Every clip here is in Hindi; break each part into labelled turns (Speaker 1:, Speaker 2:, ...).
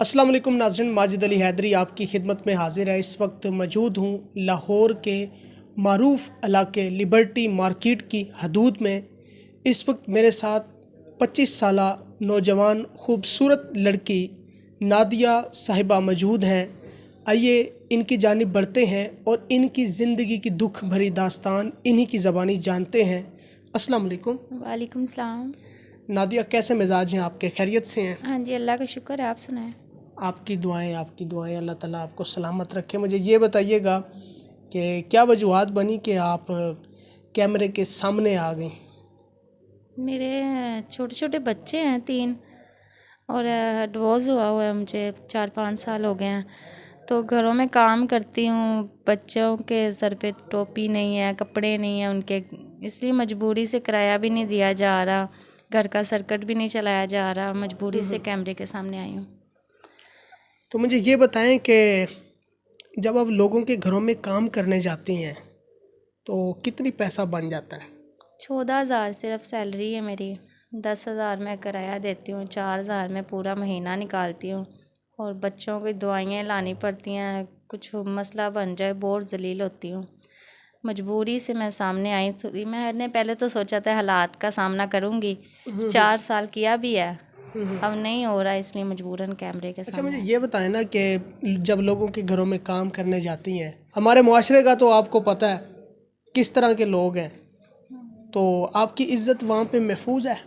Speaker 1: अस्सलाम वालेकुम नाज़रीन, माजिद अली हैदरी आपकी खिदमत में हाजिर है। इस वक्त मौजूद हूँ लाहौर के मारूफ इलाके लिबर्टी मार्केट की हदूद में। इस वक्त मेरे साथ 25 साला नौजवान खूबसूरत लड़की नादिया साहिबा मौजूद हैं। आइए इनकी जानिब बढ़ते हैं और इनकी ज़िंदगी की दुख भरी दास्तान इन्हीं की ज़बानी जानते हैं। अस्सलाम वालेकुम।
Speaker 2: वालेकुम सलाम।
Speaker 1: नादिया, कैसे मिजाज हैं आपके? खैरियत से हैं?
Speaker 2: हाँ जी, अल्लाह का शुक्र है। आप सुनाएं।
Speaker 1: आपकी दुआएं अल्लाह ताला आपको सलामत रखे। मुझे ये बताइएगा कि क्या वजूहात बनी कि आप कैमरे के सामने आ गई?
Speaker 2: मेरे छोटे छोटे बच्चे हैं 3 और डिवोर्स हुआ है मुझे 4-5 साल हो गए हैं। तो घरों में काम करती हूँ, बच्चों के सर पे टोपी नहीं है, कपड़े नहीं है उनके, इसलिए मजबूरी से किराया भी नहीं दिया जा रहा, घर का सर्किट भी नहीं चलाया जा रहा, मजबूरी से कैमरे के सामने आई हूँ।
Speaker 1: तो मुझे ये बताएं कि जब आप लोगों के घरों में काम करने जाती हैं तो कितनी पैसा बन जाता है?
Speaker 2: 14,000 सिर्फ सैलरी है मेरी। 10,000 मैं किराया देती हूँ, 4,000 मैं पूरा महीना निकालती हूँ और बच्चों की दवाइयाँ लानी पड़ती हैं। कुछ मसला बन जाए बहुत ज़लील होती हूँ। मजबूरी से मैं सामने आई। मैंने पहले तो सोचा था हालात का सामना करूँगी, 4 साल किया भी है, अब नहीं हो रहा, इसलिए मजबूरन कैमरे के
Speaker 1: अच्छा, मुझे
Speaker 2: सामने।
Speaker 1: ये बताएं ना कि जब लोगों के घरों में काम करने जाती हैं, हमारे मुआशरे का तो आपको पता है किस तरह के लोग हैं, तो आपकी इज़्ज़त वहाँ पे महफूज है?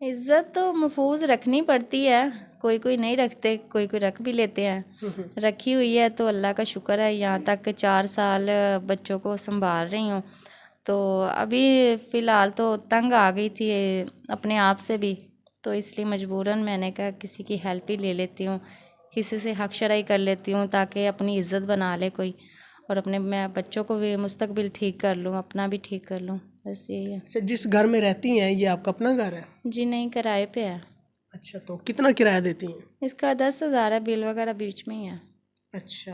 Speaker 2: इज्जत तो महफूज रखनी पड़ती है, कोई कोई नहीं रखते, कोई कोई रख भी लेते हैं। रखी हुई है तो अल्लाह का शुक्र है। यहाँ तक के 4 साल बच्चों को संभाल रही हूँ। तो अभी फ़िलहाल तो तंग आ गई थी अपने आप से भी, तो इसलिए मजबूरन मैंने कहा किसी की हेल्प ही ले लेती हूँ, किसी से हक शराई कर लेती हूँ ताकि अपनी इज़्ज़त बना ले कोई, और अपने मैं बच्चों को भी मुस्तकबिल ठीक कर लूँ, अपना भी ठीक कर लूँ, बस यही है।
Speaker 1: अच्छा, जिस घर में रहती हैं ये आपका अपना घर है?
Speaker 2: जी नहीं, किराए पे है।
Speaker 1: अच्छा, तो कितना किराया देती हैं?
Speaker 2: इसका 10,000 है, बिल वगैरह बीच में ही है।
Speaker 1: अच्छा,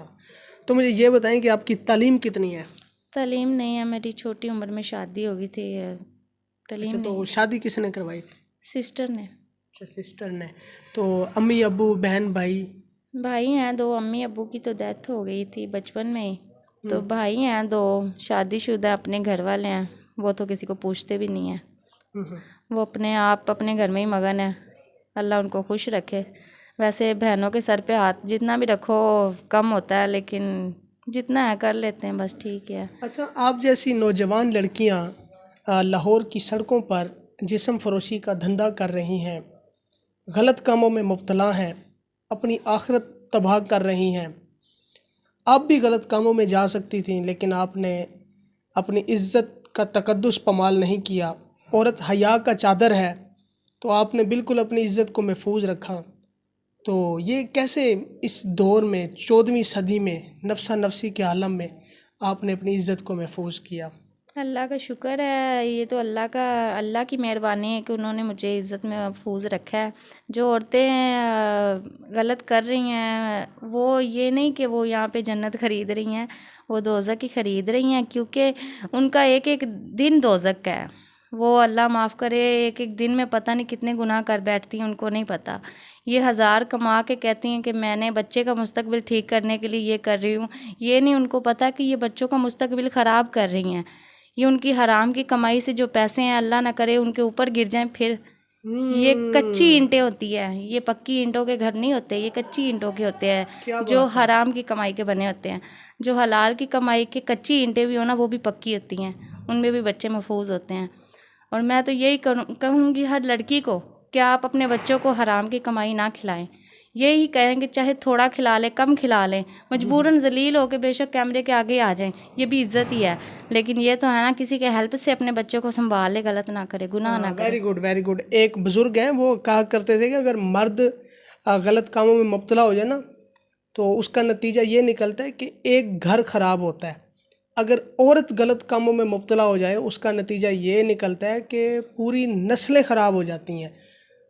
Speaker 1: तो मुझे ये बताएं कि आपकी तालीम कितनी है?
Speaker 2: तालीम नहीं है, मेरी छोटी उम्र में शादी हो गई थी, तालीम
Speaker 1: अच्छा,
Speaker 2: नहीं
Speaker 1: तो
Speaker 2: है।
Speaker 1: शादी किसने करवाई थी?
Speaker 2: सिस्टर ने।
Speaker 1: अच्छा, सिस्टर ने। तो अम्मी अब्बू बहन भाई?
Speaker 2: भाई हैं 2, अम्मी अब्बू की तो डेथ हो गई थी बचपन में ही। तो भाई हैं 2, शादीशुदा, अपने घर वाले हैं, वो तो किसी को पूछते भी नहीं है,
Speaker 1: हम्म।
Speaker 2: वो अपने आप अपने घर में ही मगन है। अल्लाह उनको खुश रखे। वैसे बहनों के सर पे हाथ जितना भी रखो कम होता है, लेकिन जितना है कर लेते हैं, बस ठीक है।
Speaker 1: अच्छा, आप जैसी नौजवान लड़कियां लाहौर की सड़कों पर जिस्म फरोशी का धंधा कर रही हैं, गलत कामों में मुब्तला हैं, अपनी आखिरत तबाह कर रही हैं। आप भी गलत कामों में जा सकती थी, लेकिन आपने अपनी इज़्ज़त का तकद्दुस पमाल नहीं किया। औरत हया का चादर है, तो आपने बिल्कुल अपनी इज़्ज़त को महफूज रखा। तो ये कैसे इस दौर में 14वीं सदी में नफसा नफसी के आलम में आपने अपनी इज़्ज़त को महफूज किया?
Speaker 2: अल्लाह का शुक्र है, ये तो अल्लाह की मेहरबानी है कि उन्होंने मुझे इज़्ज़त में महफूज रखा है। जो औरतें गलत कर रही हैं, वो ये नहीं कि वो यहाँ पे जन्नत ख़रीद रही हैं, वो दोज़ख ही ख़रीद रही हैं, क्योंकि उनका एक एक दिन दोज़ख का है। वो अल्लाह माफ़ करे, एक एक दिन में पता नहीं कितने गुनाह कर बैठती हैं, उनको नहीं पता। ये 1000 कमा के कहती हैं कि मैंने बच्चे का मुस्तकबिल ठीक करने के लिए ये कर रही हूँ, ये नहीं उनको पता कि ये बच्चों का मुस्तकबिल ख़राब कर रही हैं। ये उनकी हराम की कमाई से जो पैसे हैं, अल्लाह ना करे उनके ऊपर गिर जाएं फिर। ये कच्ची ईंटें होती है, ये पक्की ईंटों के घर नहीं होते, ये कच्ची ईंटों के होते
Speaker 1: क्या
Speaker 2: हैं जो
Speaker 1: बात है!
Speaker 2: हराम की कमाई के बने होते हैं। जो हलाल की कमाई के कच्ची ईंटें भी हो ना, वो भी पक्की होती हैं, उनमें भी बच्चे महफूज होते हैं। और मैं तो यही कहूँगी हर लड़की को कि आप अपने बच्चों को हराम की कमाई ना खिलाएं। यही कहेंगे चाहे थोड़ा खिला लें, कम खिला लें, मजबूरन ज़लील होकर बेशक कैमरे के आगे आ जाएं, ये भी इज़्ज़त ही है। लेकिन ये तो है ना, किसी के हेल्प से अपने बच्चे को संभाल ले, गलत ना करे, गुनाह ना करे।
Speaker 1: Very good, very good. एक बुज़ुर्ग हैं, वो कहा करते थे कि अगर मर्द गलत कामों में मुब्तला हो जाए ना, तो उसका नतीजा ये निकलता है कि एक घर ख़राब होता है। अगर औरत गलत कामों में मुब्तला हो जाए, उसका नतीजा ये निकलता है कि पूरी नस्लें ख़राब हो जाती हैं।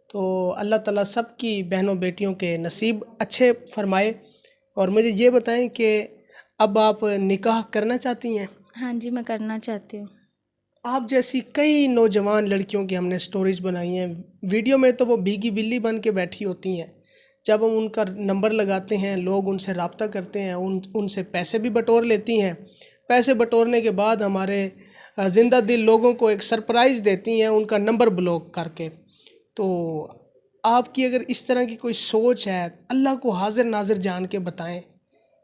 Speaker 1: तो अल्लाह ताला सब की बहनों बेटियों के नसीब अच्छे फरमाए। और मुझे ये बताएं कि अब आप निकाह करना चाहती हैं?
Speaker 2: हाँ जी, मैं करना चाहती हूँ।
Speaker 1: आप जैसी कई नौजवान लड़कियों की हमने स्टोरीज़ बनाई हैं। वीडियो में तो वो भीगी बिल्ली बन के बैठी होती हैं, जब हम उनका नंबर लगाते हैं, लोग उनसे रब्ता करते हैं, उनसे पैसे भी बटोर लेती हैं। पैसे बटोरने के बाद हमारे ज़िंदा दिल लोगों को एक सरप्राइज़ देती हैं उनका नंबर ब्लॉक करके। तो आपकी अगर इस तरह की कोई सोच है, अल्लाह को हाजिर नाजिर जान के बताएं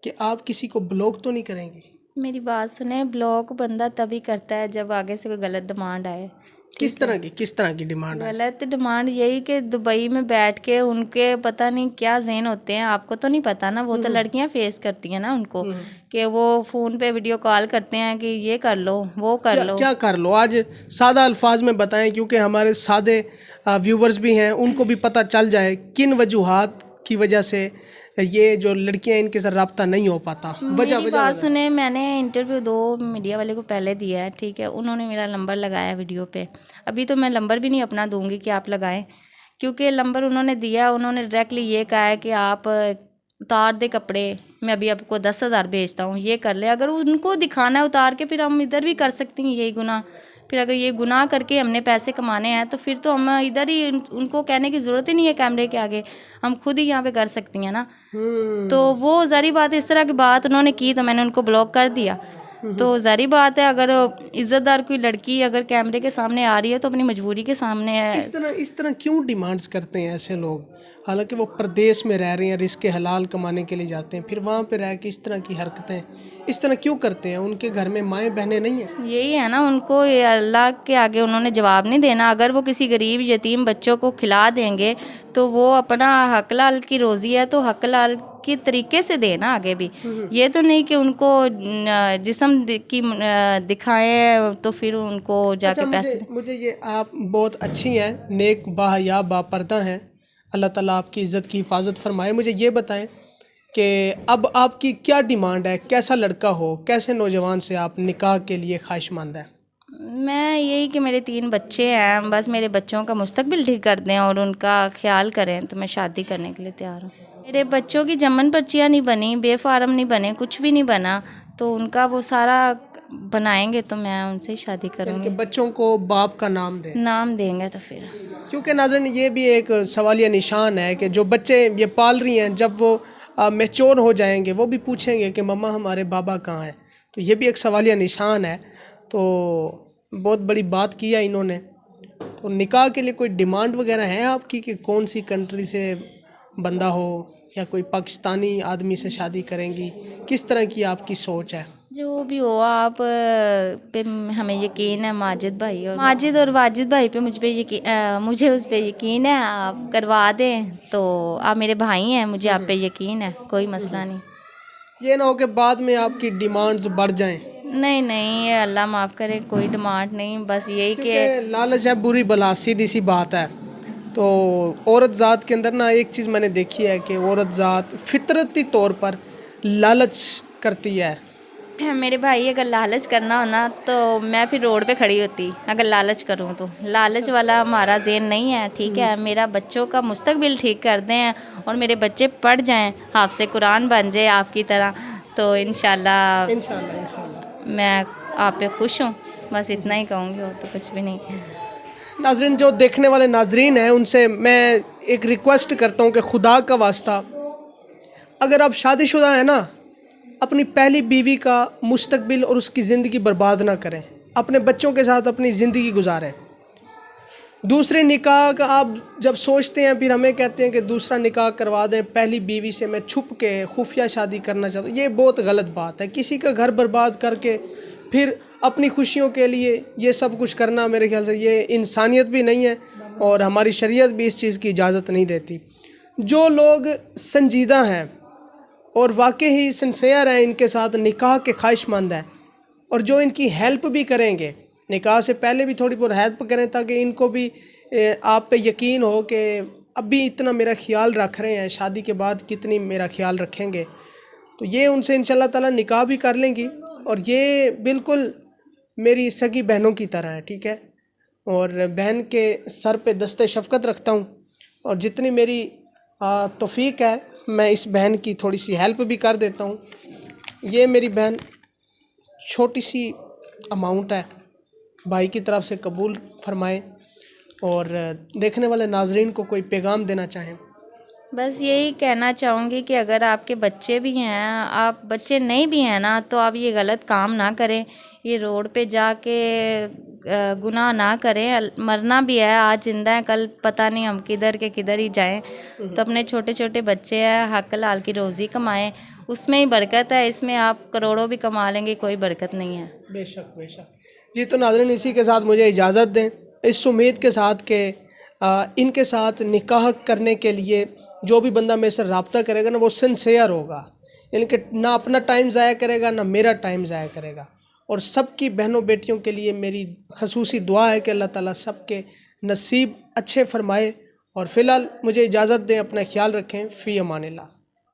Speaker 1: कि आप किसी को ब्लॉक तो नहीं करेंगी।
Speaker 2: मेरी बात सुने, ब्लॉक बंदा तभी करता है जब आगे से कोई गलत डिमांड आए।
Speaker 1: किस तरह की डिमांड है?
Speaker 2: गलत डिमांड यही कि दुबई में बैठ के उनके पता नहीं क्या ज़हन होते हैं, आपको तो नहीं पता ना, वो तो लड़कियां फेस करती हैं ना उनको, कि वो फ़ोन पे वीडियो कॉल करते हैं कि ये कर लो वो कर लो।
Speaker 1: क्या कर लो? आज सादा अल्फाज में बताएं, क्योंकि हमारे सादे व्यूवर्स भी हैं, उनको भी पता चल जाए किन वजूहात की वजह से ये जो लड़कियां इनके साथ रब्ता नहीं हो पाता।
Speaker 2: मेरी बात सुने, मैंने इंटरव्यू 2 मीडिया वाले को पहले दिया है, ठीक है, उन्होंने मेरा नंबर लगाया वीडियो पे। अभी तो मैं नंबर भी नहीं अपना दूंगी कि आप लगाएं, क्योंकि नंबर उन्होंने दिया, उन्होंने डायरेक्टली ये कहा है कि आप उतार दे कपड़े, मैं अभी आपको 10,000 भेजता हूँ, ये कर ले। अगर उनको दिखाना है उतार के, फिर हम इधर भी कर सकती हैं यही गुनाह। फिर अगर ये गुनाह करके हमने पैसे कमाने हैं तो फिर तो हम इधर ही, उनको कहने की ज़रूरत ही नहीं है कैमरे के आगे, हम खुद ही यहाँ पे कर सकती हैं ना। तो वो ज़ारी बात है, इस तरह की बात उन्होंने की तो मैंने उनको ब्लॉक कर दिया। तो ज़ारी बात है, अगर इज़्ज़तदार कोई लड़की अगर कैमरे के सामने आ रही है तो अपनी मजबूरी के सामने है।
Speaker 1: इस तरह क्यों डिमांड्स करते हैं ऐसे लोग? हालांकि वो प्रदेश में रह रहे हैं, रिस्क हलाल कमाने के लिए जाते हैं, फिर वहाँ पे रह के इस तरह की हरकतें इस तरह क्यों करते हैं? उनके घर में माएँ बहनें नहीं हैं?
Speaker 2: यही है ना, उनको ये अल्लाह के आगे उन्होंने जवाब नहीं देना। अगर वो किसी गरीब यतीम बच्चों को खिला देंगे तो वो अपना हक लाल की रोज़ी है तो हक लाल के तरीके से देना आगे भी। ये तो नहीं कि उनको जिस्म की दिखाएं तो फिर उनको जाके पैसे।
Speaker 1: मुझे ये आप बहुत अच्छी हैं, नेक बाहया बापर्दा हैं, अल्लाह ताला आपकी इज़्ज़त की हिफाजत फरमाए। मुझे ये बताएं कि अब आपकी क्या डिमांड है, कैसा लड़का हो, कैसे नौजवान से आप निकाह के लिए ख्वाहिशमंद हैं?
Speaker 2: मैं यही कि मेरे 3 बच्चे हैं, बस मेरे बच्चों का मुस्तकबिल ठीक कर दें और उनका ख्याल करें तो मैं शादी करने के लिए तैयार हूँ। मेरे बच्चों की जमन पर्चियाँ नहीं बनी, बेफारम नहीं बने, कुछ भी नहीं बना, तो उनका वो सारा बनाएंगे तो मैं उनसे ही शादी करूँगी।
Speaker 1: बच्चों को बाप का
Speaker 2: नाम देंगे तो फिर।
Speaker 1: क्योंकि नाज़रीन ये भी एक सवालिया निशान है कि जो बच्चे ये पाल रही हैं, जब वो मैच्योर हो जाएंगे वो भी पूछेंगे कि मम्मा हमारे बाबा कहाँ हैं। तो ये भी एक सवालिया निशान है। तो बहुत बड़ी बात किया इन्होंने। तो निकाह के लिए कोई डिमांड वगैरह है आपकी कि कौन सी कंट्री से बंदा हो, या कोई पाकिस्तानी आदमी से शादी करेंगी? किस तरह की आपकी सोच है?
Speaker 2: जो भी हो, आप पे हमें यकीन है, माजिद और वाजिद भाई पे मुझे उस पे यकीन है, आप करवा दें तो आप मेरे भाई हैं, मुझे आप पे यकीन है, कोई मसला नहीं।
Speaker 1: ये ना हो कि बाद में आपकी डिमांड्स बढ़ जाएं।
Speaker 2: नहीं नहीं, ये अल्लाह माफ़ करे, कोई डिमांड नहीं, बस यही कि
Speaker 1: लालच है बुरी बला, सीधी सी बात है। तो औरत ज़ात के अंदर ना एक चीज़ मैंने देखी है कि औरत ज़ात फितरती तौर पर लालच करती है।
Speaker 2: मेरे भाई, अगर लालच करना हो ना तो मैं फिर रोड पे खड़ी होती, अगर लालच करूँ तो। लालच वाला हमारा ज़हन नहीं है, ठीक है। मेरा बच्चों का मुस्तकबिल ठीक कर दें और मेरे बच्चे पढ़ जाएं, हाफ़िज़ कुरान बन जाए आपकी तरह, तो इंशाल्लाह मैं आप पे खुश हूँ। बस इतना ही कहूँगी, और तो कुछ भी नहीं।
Speaker 1: नाज़रीन, जो देखने वाले नाज़रीन हैं उनसे मैं एक रिक्वेस्ट करता हूँ कि खुदा का वास्ता, अगर आप शादीशुदा हैं ना, अपनी पहली बीवी का मुस्तकबिल और उसकी ज़िंदगी बर्बाद ना करें, अपने बच्चों के साथ अपनी ज़िंदगी गुजारें। दूसरे निकाह का आप जब सोचते हैं, फिर हमें कहते हैं कि दूसरा निकाह करवा दें, पहली बीवी से मैं छुप के खुफिया शादी करना चाहता हूँ। ये बहुत गलत बात है। किसी का घर बर्बाद करके फिर अपनी खुशियों के लिए ये सब कुछ करना, मेरे ख्याल से ये इंसानियत भी नहीं है और हमारी शरीयत भी इस चीज़ की इजाज़त नहीं देती। जो लोग संजीदा हैं और वाकई ही सिंसियर हैं, इनके साथ निकाह के ख्वाहिशमंद हैं, और जो इनकी हेल्प भी करेंगे, निकाह से पहले भी थोड़ी बहुत हेल्प करें, ताकि इनको भी आप पे यकीन हो कि अभी इतना मेरा ख्याल रख रहे हैं, शादी के बाद कितनी मेरा ख्याल रखेंगे, तो ये उनसे इंशाल्लाह ताला निकाह भी कर लेंगी। और ये बिल्कुल मेरी सगी बहनों की तरह है, ठीक है। और बहन के सर पे दस्ते शफ़क़त रखता हूँ, और जितनी मेरी तौफ़ीक है मैं इस बहन की थोड़ी सी हेल्प भी कर देता हूँ। ये मेरी बहन छोटी सी अमाउंट है, भाई की तरफ से कबूल फरमाएं। और देखने वाले नाजरीन को कोई पैगाम देना चाहें?
Speaker 2: बस यही कहना चाहूँगी कि अगर आपके बच्चे भी हैं, आप बच्चे नहीं भी हैं ना, तो आप ये गलत काम ना करें, ये रोड पे जाके गुनाह ना करें। मरना भी है, आज जिंदा है, कल पता नहीं हम किधर के किधर ही जाएं। तो अपने छोटे छोटे बच्चे हैं, हक हलाल की रोज़ी कमाएं, उसमें ही बरकत है। इसमें आप करोड़ों भी कमा लेंगे, कोई बरकत नहीं है।
Speaker 1: बेशक बेशक। जी, तो नाज़रीन, इसी के साथ मुझे इजाज़त दें, इस उम्मीद के साथ कि इनके साथ निकाह करने के लिए जो भी बंदा मेरे से रब्ता करेगा ना, वो सिंसियर होगा, इनके ना अपना टाइम ज़ाया करेगा ना मेरा टाइम ज़ाया करेगा। और सबकी बहनों बेटियों के लिए मेरी खसूसी दुआ है कि अल्लाह ताला सबके नसीब अच्छे फ़रमाए। और फ़िलहाल मुझे इजाज़त दें, अपना ख्याल रखें। फ़ी अमानिल्लाह।